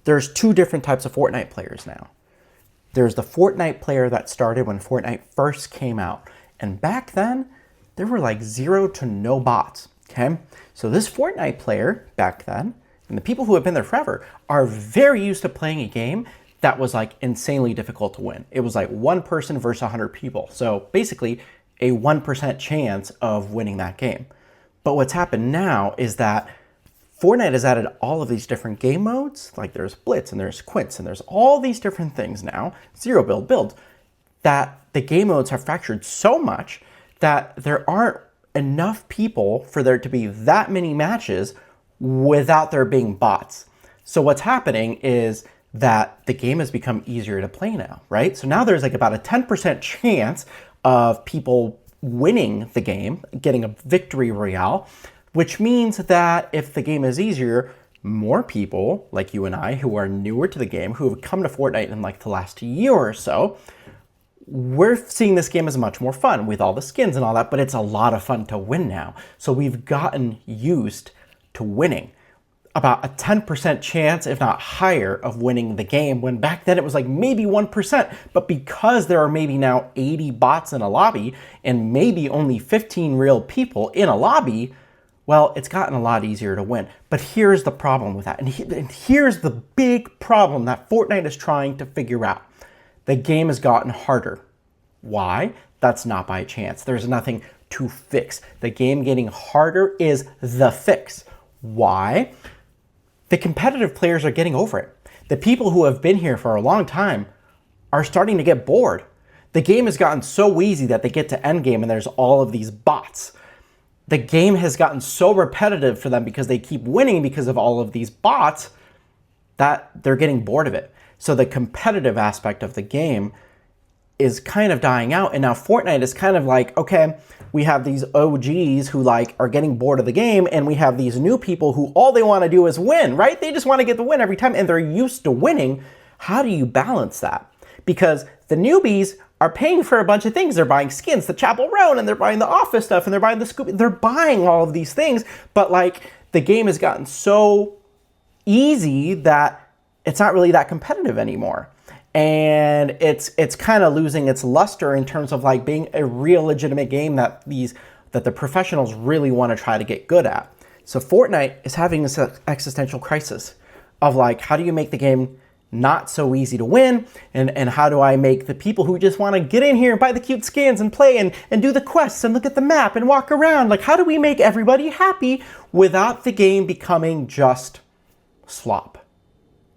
there's two different types of Fortnite players now. There's the Fortnite player that started when Fortnite first came out. And back then, there were like 0 to no bots, okay? So this Fortnite player back then, and the people who have been there forever, are very used to playing a game that was like insanely difficult to win. It was like one person versus 100 people. So basically a 1% chance of winning that game. But what's happened now is that Fortnite has added all of these different game modes, like there's Blitz and there's Quints and there's all these different things now, zero build, that the game modes have fractured so much that there aren't enough people for there to be that many matches without there being bots. So what's happening is that the game has become easier to play now, right? So now there's like about a 10% chance of people winning the game, getting a victory royale, which means that if the game is easier, more people like you and I who are newer to the game, who have come to Fortnite in like the last year or so, we're seeing this game as much more fun with all the skins and all that, but it's a lot of fun to win now. So we've gotten used to winning. About a 10% chance, if not higher, of winning the game, when back then it was like maybe 1%. But because there are maybe now 80 bots in a lobby and maybe only 15 real people in a lobby, well, it's gotten a lot easier to win. But here's the problem with that. And here's the big problem that Fortnite is trying to figure out. The game has gotten harder. Why? That's not by chance. There's nothing to fix. The game getting harder is the fix. Why? The competitive players are getting over it. The people who have been here for a long time are starting to get bored. The game has gotten so easy that they get to endgame and there's all of these bots. The game has gotten so repetitive for them because they keep winning because of all of these bots that they're getting bored of it. So the competitive aspect of the game is kind of dying out. And now Fortnite is kind of like, okay, we have these OGs who like are getting bored of the game, and we have these new people who all they want to do is win, right? They just want to get the win every time and they're used to winning. How do you balance that? Because the newbies are paying for a bunch of things. They're buying skins, the Chapel Roan, and they're buying the Office stuff, and they're buying the Scoop. They're buying all of these things, but like the game has gotten so easy that it's not really that competitive anymore. And it's kind of losing its luster in terms of like being a real legitimate game that the professionals really want to try to get good at. So Fortnite is having this existential crisis of like, how do you make the game not so easy to win? And how do I make the people who just want to get in here and buy the cute skins and play and do the quests and look at the map and walk around? Like, how do we make everybody happy without the game becoming just slop?